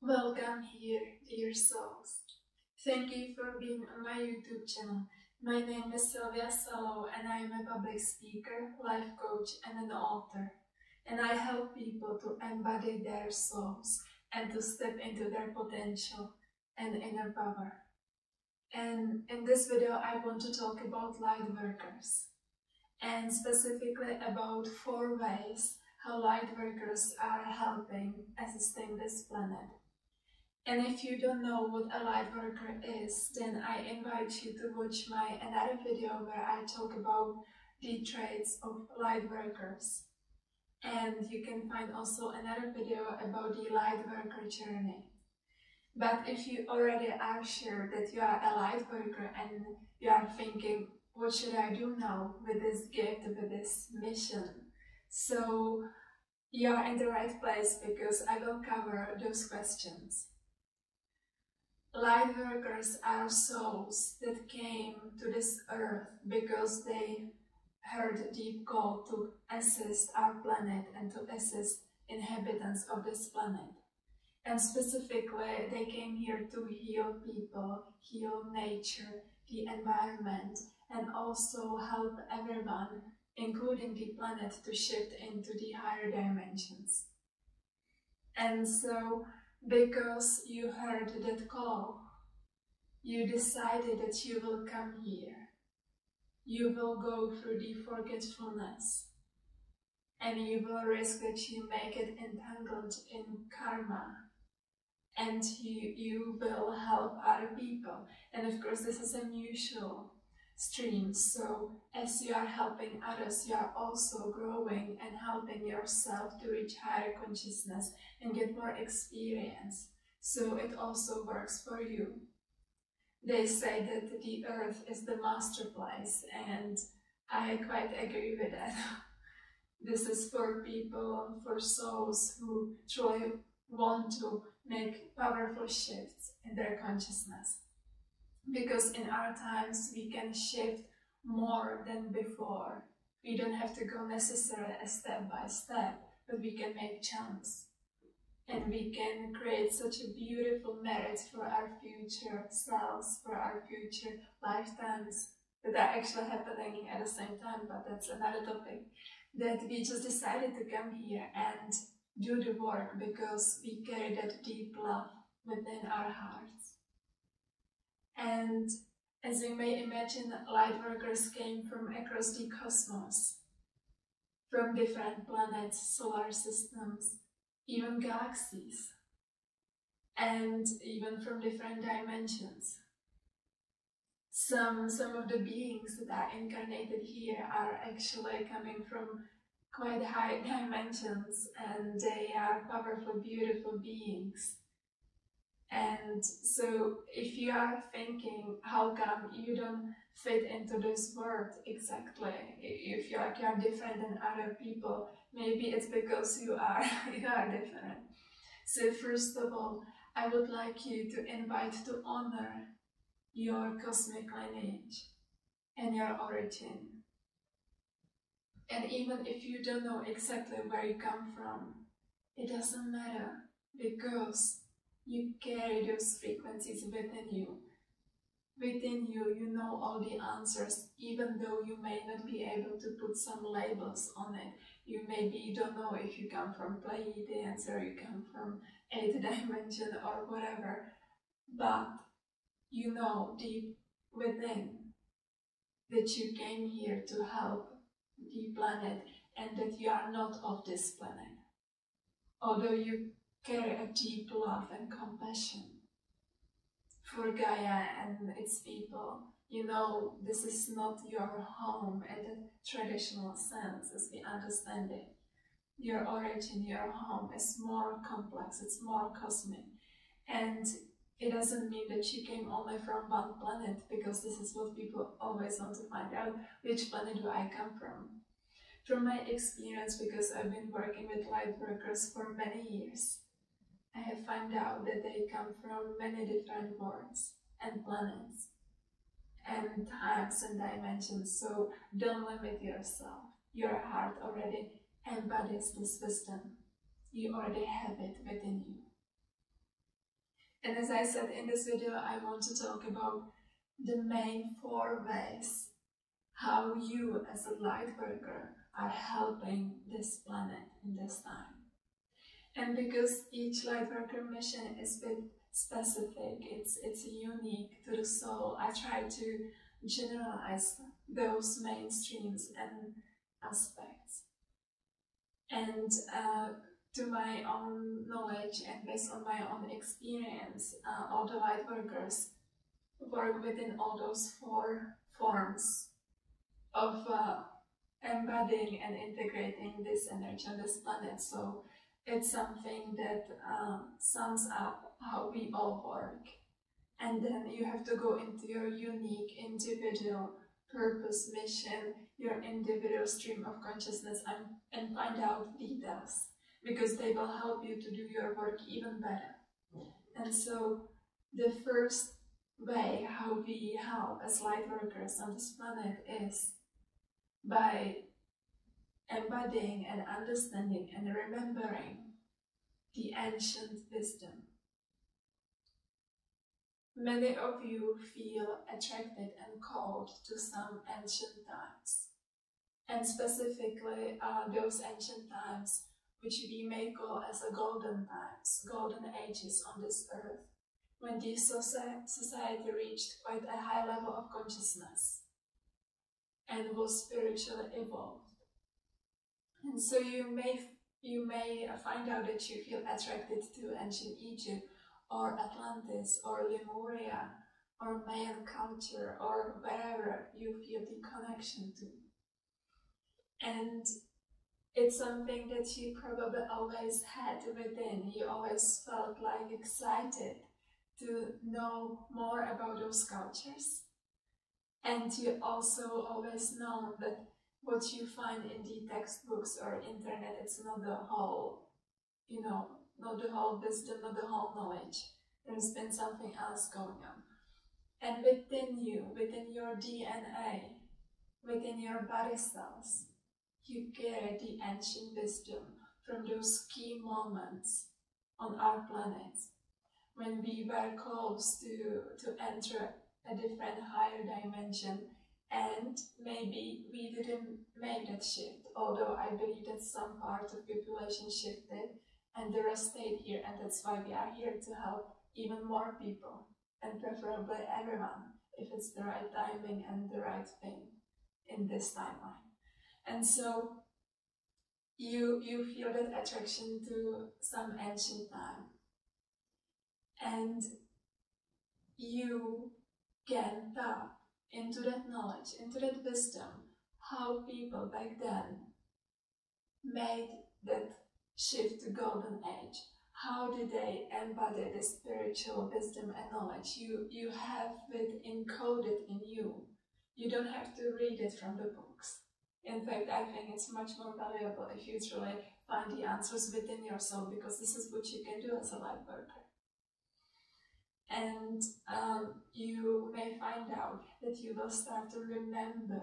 Welcome here, dear souls. Thank you for being on my YouTube channel. My name is Sylvia Salo and I am a public speaker, life coach and an author. And I help people to embody their souls and to step into their potential and inner power. And in this video I want to talk about light workers and specifically about 4 ways how light workers are helping assisting this planet. And if you don't know what a light worker is, then I invite you to watch my another video where I talk about the traits of light workers. And you can find also another video about the light worker journey. But if you already are sure that you are a light worker and you are thinking, what should I do now with this gift, with this mission? So you are in the right place because I will cover those questions. Light workers are souls that came to this earth because they heard a deep call to assist our planet and to assist inhabitants of this planet. And specifically, they came here to heal people, heal nature, the environment, and also help everyone, including the planet, to shift into the higher dimensions. And so, because you heard that call, you decided that you will come here. You will go through the forgetfulness, and you will risk that you make it entangled in karma, and you will help other people. And of course, this is a mutual stream, so as you are helping others, you are also growing and helping yourself to reach higher consciousness and get more experience, so it also works for you. They say that the earth is the master place, and I quite agree with that. This is for people, for souls who truly want to make powerful shifts in their consciousness. Because in our times we can shift more than before. We don't have to go necessarily a step by step, but we can make chunks. And we can create such a beautiful marriage for our future selves, for our future lifetimes that are actually happening at the same time, but that's another topic. That we just decided to come here and do the work because we carry that deep love within our hearts. And as you may imagine, light workers came from across the cosmos, from different planets, solar systems, even galaxies, and even from different dimensions. Some of the beings that are incarnated here are actually coming from quite high dimensions, and they are powerful, beautiful beings. And so if you are thinking, how come you don't fit into this world exactly? If you are different than other people, maybe it's because you are different. So first of all, I would like you to invite to honor your cosmic lineage and your origin. And even if you don't know exactly where you come from, it doesn't matter, because you carry those frequencies within you. Within you, you know all the answers, even though you may not be able to put some labels on it. You don't know if you come from Pleiadians or you come from 8th dimension or whatever, but you know deep within that you came here to help the planet and that you are not of this planet. Although you carry a deep love and compassion for Gaia and its people, you know this is not your home in the traditional sense as we understand it. Your origin, your home is more complex, it's more cosmic. And it doesn't mean that you came only from one planet, because this is what people always want to find out, which planet do I come from? From my experience, because I've been working with light workers for many years, I have found out that they come from many different worlds and planets and times and dimensions, so don't limit yourself. Your heart already embodies this wisdom. You already have it within you. And as I said in this video, I want to talk about the main 4 ways how you as a light worker are helping this planet in this time. And because each light worker mission is a bit specific, it's unique to the soul, I try to generalize those mainstreams and aspects. And to my own knowledge and based on my own experience, all the light workers work within all those 4 forms of embodying and integrating this energy on this planet. So it's something that sums up how we all work. And then you have to go into your unique individual purpose, mission, your individual stream of consciousness and find out details, because they will help you to do your work even better. And so the first way how we help as light workers on this planet is by embodying and understanding and remembering the ancient wisdom. Many of you feel attracted and called to some ancient times, and specifically those ancient times which we may call as the golden times, golden ages on this earth, when this society reached quite a high level of consciousness and was spiritually evolved. And so you may find out that you feel attracted to ancient Egypt, or Atlantis, or Lemuria, or Mayan culture, or wherever you feel the connection to. And it's something that you probably always had within. You always felt like excited to know more about those cultures. And you also always know that what you find in the textbooks or internet, it's not the whole, not the whole wisdom, not the whole knowledge. There's been something else going on. And within you, within your DNA, within your body cells, you carry the ancient wisdom from those key moments on our planet when we were close to enter a different higher dimension, and maybe we didn't make that shift, although I believe that some part of the population shifted and the rest stayed here, and that's why we are here to help even more people, and preferably everyone, if it's the right timing and the right thing in this timeline. And so you feel that attraction to some ancient time, and you can tap into that knowledge, into that wisdom, how people back then made that shift to golden age. How did they embody the spiritual wisdom and knowledge? You have it encoded in you. You don't have to read it from the books. In fact, I think it's much more valuable if you truly find the answers within yourself, because this is what you can do as a light worker. And you may find out that you will start to remember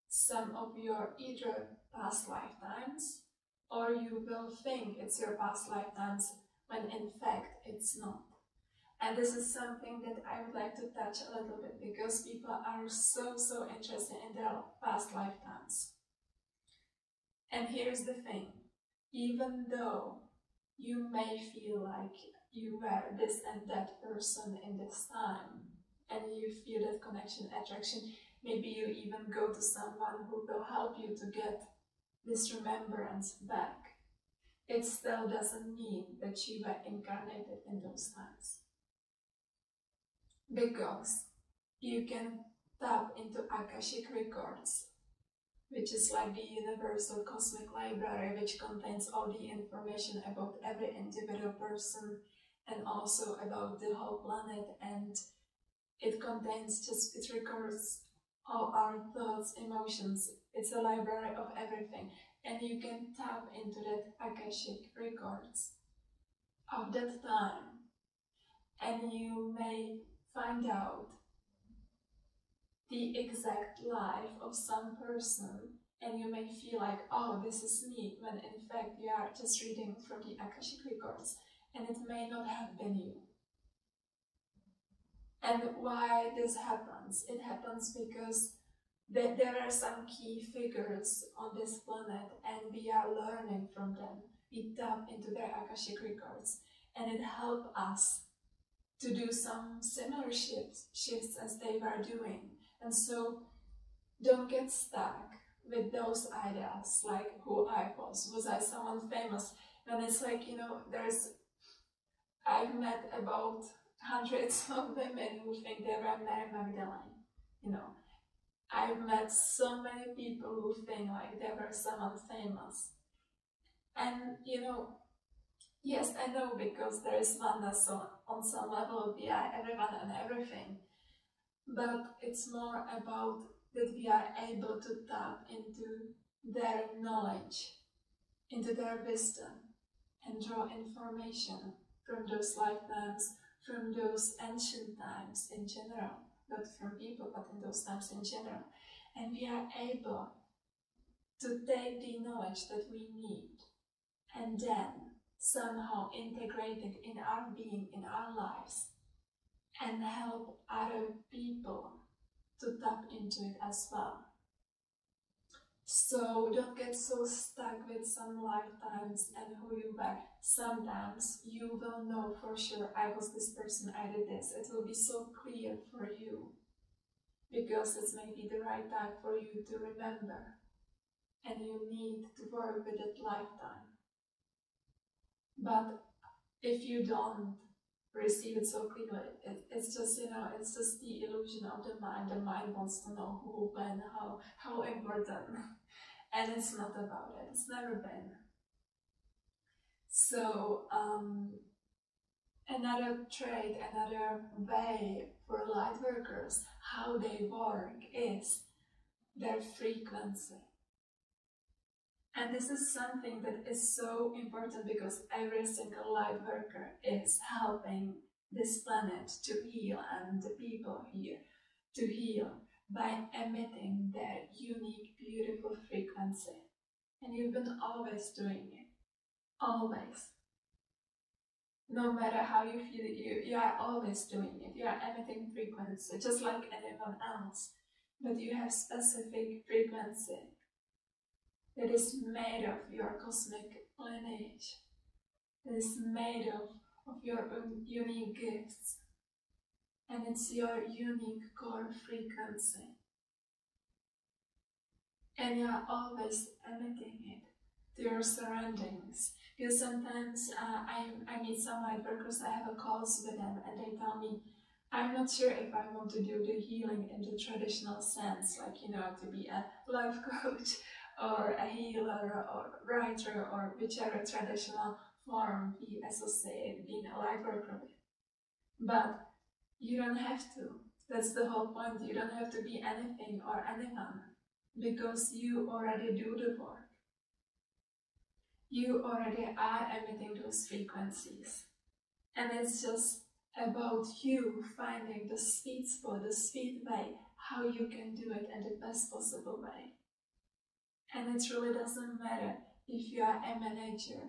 some of your either past lifetimes, or you will think it's your past lifetimes when in fact it's not. And this is something that I would like to touch a little bit, because people are so interested in their past lifetimes. And here's the thing, even though you may feel like you were this and that person in this time, and you feel that connection, attraction, maybe you even go to someone who will help you to get this remembrance back, it still doesn't mean that you were incarnated in those times. Because you can tap into Akashic records, which is like the universal cosmic library, which contains all the information about every individual person and also about the whole planet, and it records all our thoughts, emotions. It's a library of everything, and you can tap into that Akashic records of that time, and you may find out the exact life of some person, and you may feel like, oh, this is me, when in fact you are just reading from the Akashic records, and it may not have been you. And why this happens? It happens because there are some key figures on this planet and we are learning from them. We tap into their Akashic records and it helps us to do some similar shifts as they were doing. And so don't get stuck with those ideas like who I was I someone famous? And it's like, you know, I've met about hundreds of women who think they were Mary Magdalene, you know. I've met so many people who think like they were someone famous. And, you know, yes, I know, because there is oneness on some level via everyone and everything. But it's more about that we are able to tap into their knowledge, into their wisdom, and draw information from those lifetimes, from those ancient times in general, not from people, but in those times in general. And we are able to take the knowledge that we need and then somehow integrate it in our being, in our lives, and help other people to tap into it as well. So don't get so stuck with some lifetimes and who you were. Sometimes you will know for sure, I was this person, I did this. It will be so clear for you because it's maybe the right time for you to remember, and you need to work with that lifetime. But if you don't receive it so clearly, it's just, you know, it's just the illusion of the mind. The mind wants to know who, when, how important. And it's not about it. It's never been. So another trait, another way for light workers, how they work, is their frequency. And this is something that is so important because every single light worker is helping this planet to heal and the people here to heal by emitting their unique, beautiful frequency. And you've been always doing it. Always. No matter how you feel, you are always doing it. You are emitting frequency, just like anyone else. But you have specific frequency that is made of your cosmic lineage. That is made of your own unique gifts. And it's your unique core frequency. And you are always emitting it to your surroundings. Because sometimes I meet some light workers, I have a calls with them, and they tell me, I'm not sure if I want to do the healing in the traditional sense, like, you know, to be a life coach or a healer or writer or whichever traditional form we associate being a light worker with. But you don't have to. That's the whole point. You don't have to be anything or anyone, because you already do the work. You already are emitting those frequencies. And it's just about you finding the sweet spot, the sweet way, how you can do it in the best possible way. And it really doesn't matter if you are a manager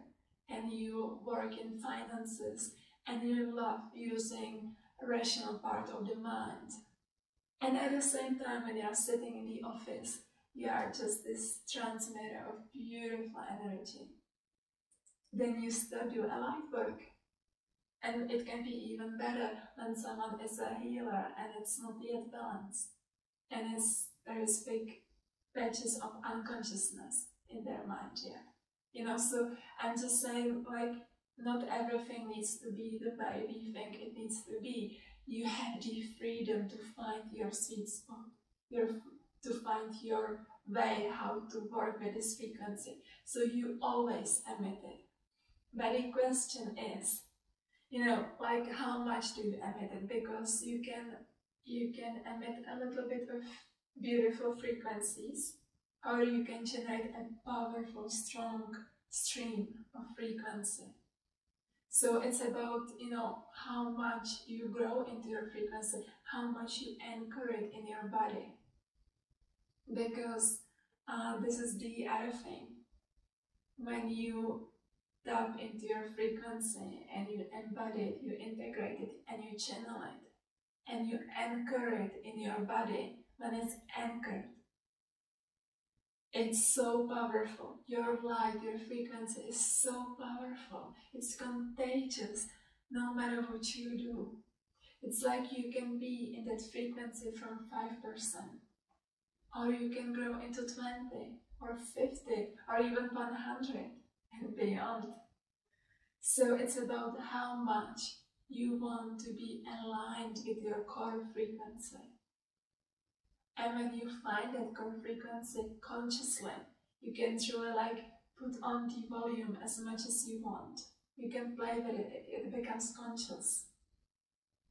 and you work in finances and you love using a rational part of the mind. And at the same time, when you are sitting in the office, you are just this transmitter of beautiful energy. Then you still do a light work. And it can be even better when someone is a healer and it's not yet balanced. And there is big patches of unconsciousness in their mind yet. You know, so I'm just saying, like, not everything needs to be the way we think it needs to be. You have the freedom to find your sweet spot, to find your way how to work with this frequency. So you always emit it. But the question is, you know, like, how much do you emit it? Because you can emit a little bit of beautiful frequencies, or you can generate a powerful, strong stream of frequency. So it's about, you know, how much you grow into your frequency, how much you anchor it in your body. Because this is the other thing. When you tap into your frequency and you embody it, you integrate it, and you channel it, and you anchor it in your body. When it's anchored, it's so powerful. Your light, your frequency is so powerful. It's contagious no matter what you do. It's like you can be in that frequency from 5%, or you can grow into 20 or 50 or even 100 and beyond. So it's about how much you want to be aligned with your core frequency. And when you find that core frequency consciously, you can truly put on the volume as much as you want. You can play with it, it becomes conscious.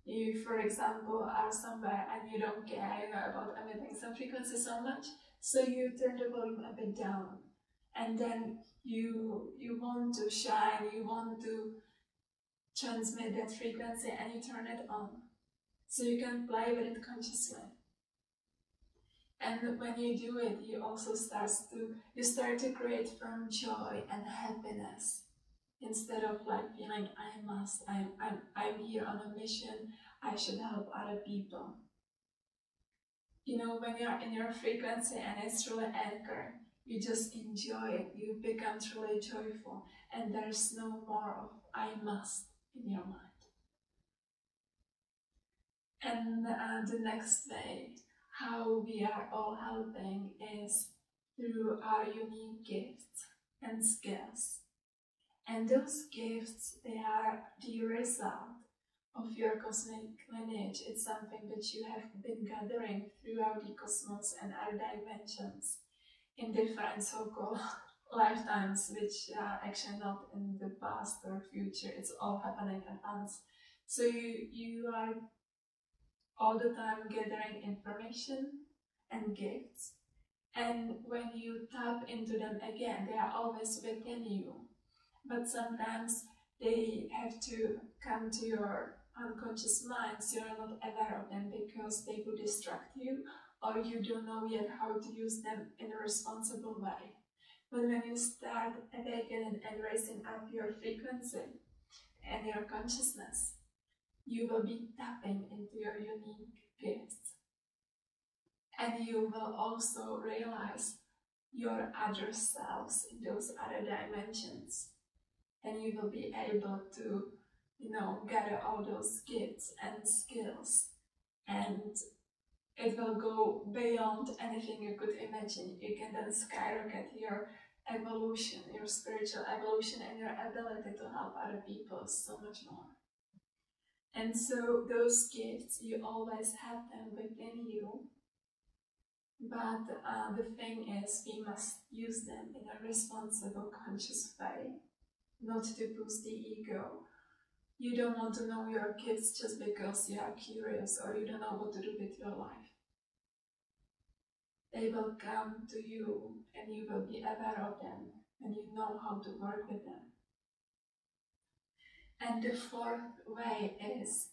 You, for example, are somewhere and you don't care about emitting some frequency so much, so you turn the volume a bit down. And then you want to shine, you want to transmit that frequency, and you turn it on. So you can play with it consciously. And when you do it, you also start to create from joy and happiness. Instead of feeling I'm here on a mission, I should help other people. You know, when you're in your frequency and it's truly anchored, you just enjoy it, you become truly joyful, and there's no more of I must in your mind. And the next way, how we are all helping is through our unique gifts and skills. And those gifts, they are the result of your cosmic lineage. It's something that you have been gathering throughout the cosmos and other dimensions in different so-called lifetimes, which are actually not in the past or future. It's all happening at once. So you are all the time gathering information and gifts. And when you tap into them again, they are always within you. But sometimes they have to come to your unconscious mind, so you're not aware of them because they would distract you, or you don't know yet how to use them in a responsible way. But when you start awakening and raising up your frequency and your consciousness, you will be tapping into your unique gifts. And you will also realize your other selves in those other dimensions. And you will be able to, gather all those gifts and skills. And it will go beyond anything you could imagine. You can then skyrocket your evolution, your spiritual evolution, and your ability to help other people so much more. And so those gifts, you always have them within you. But the thing is, we must use them in a responsible, conscious way. Not to boost the ego. You don't want to know your gifts just because you are curious or you don't know what to do with your life. They will come to you and you will be aware of them and you know how to work with them. And the fourth way is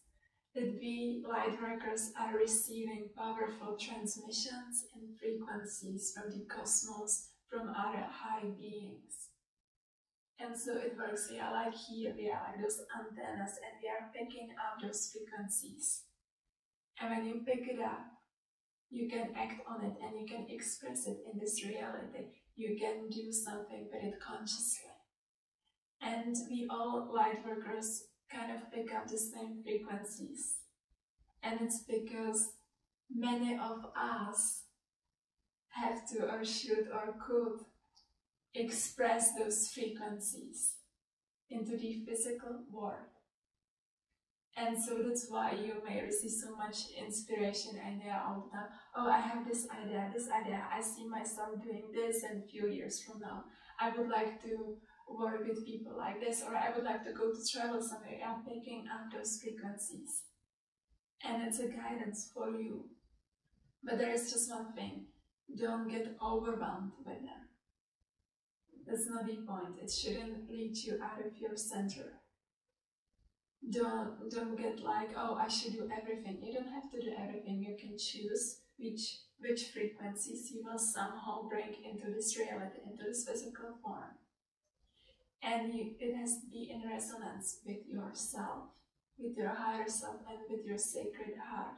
that we Lightworkers are receiving powerful transmissions and frequencies from the cosmos, from other high beings. And so it works, we are like here, we are like those antennas, and we are picking up those frequencies. And when you pick it up, you can act on it and you can express it in this reality. You can do something with it consciously. And we all Lightworkers kind of pick up the same frequencies. And it's because many of us have to or should or could express those frequencies into the physical world. And so that's why you may receive so much inspiration and they are all the time, oh, I have this idea, I see myself doing this in a few years from now. I would like to work with people like this, or I would like to go to travel somewhere. I'm picking up those frequencies. And it's a guidance for you. But there is just one thing, don't get overwhelmed with them. That's not the point. It shouldn't lead you out of your center. Don't get like, oh, I should do everything. You don't have to do everything. You can choose which frequencies you will somehow bring into this reality, into this physical form. And it has to be in resonance with yourself. with your higher self and with your sacred heart.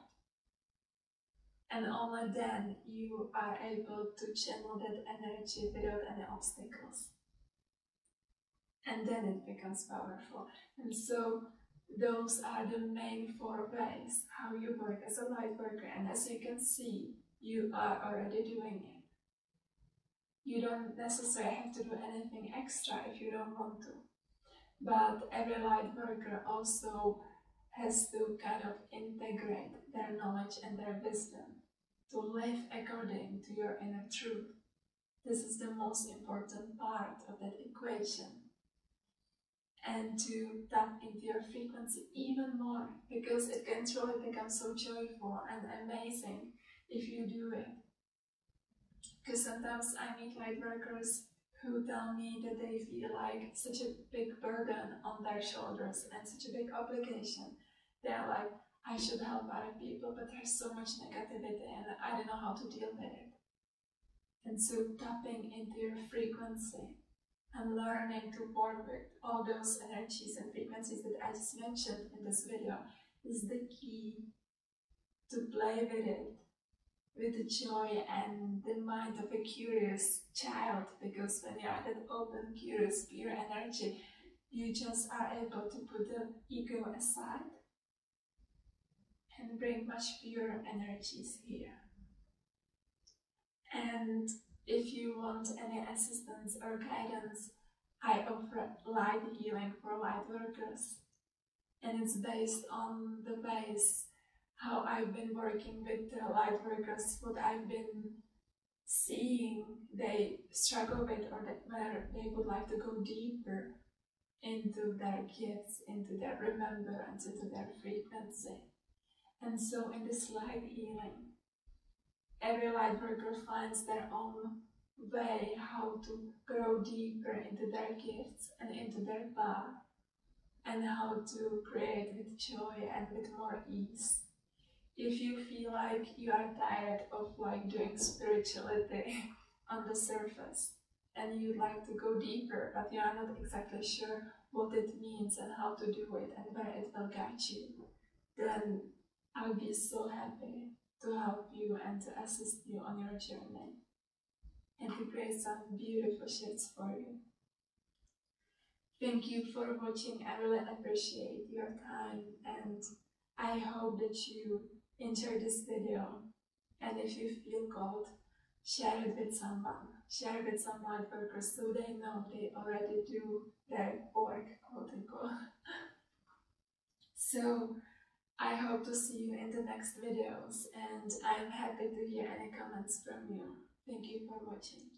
And only then you are able to channel that energy without any obstacles. And then it becomes powerful. And so those are the main 4 ways how you work as a light worker. And as you can see, you are already doing it. You don't necessarily have to do anything extra if you don't want to. But every light worker also has to kind of integrate their knowledge and their wisdom to live according to your inner truth. This is the most important part of that equation. And to tap into your frequency even more, because it can truly become so joyful and amazing if you do it. Because sometimes I meet light workers who tell me that they feel like such a big burden on their shoulders and such a big obligation. They're like, I should help other people, but there's so much negativity and I don't know how to deal with it. And so tapping into your frequency and learning to work with all those energies and frequencies that I just mentioned in this video is the key to play with it with the joy and the mind of a curious child, because when you are that open, curious, pure energy, you just are able to put the ego aside and bring much purer energies here. And if you want any assistance or guidance, I offer light healing for light workers. And it's based on the ways how I've been working with the light workers, what I've been seeing they struggle with, or that where they would like to go deeper into their gifts, into their remembrance, into their frequency. And so in this light healing, every light worker finds their own way how to grow deeper into their gifts and into their path, and how to create with joy and with more ease. If you feel like you are tired of doing spirituality on the surface and you'd like to go deeper, but you are not exactly sure what it means and how to do it and where it will guide you, then I'll be so happy to help you and to assist you on your journey and to create some beautiful shifts for you. Thank you for watching. I really appreciate your time, and I hope that you enjoyed this video. And if you feel called, share it with someone. Share it with some light workers so they know they already do their work, quote unquote. So I hope to see you in the next videos, and I'm happy to hear any comments from you. Thank you for watching.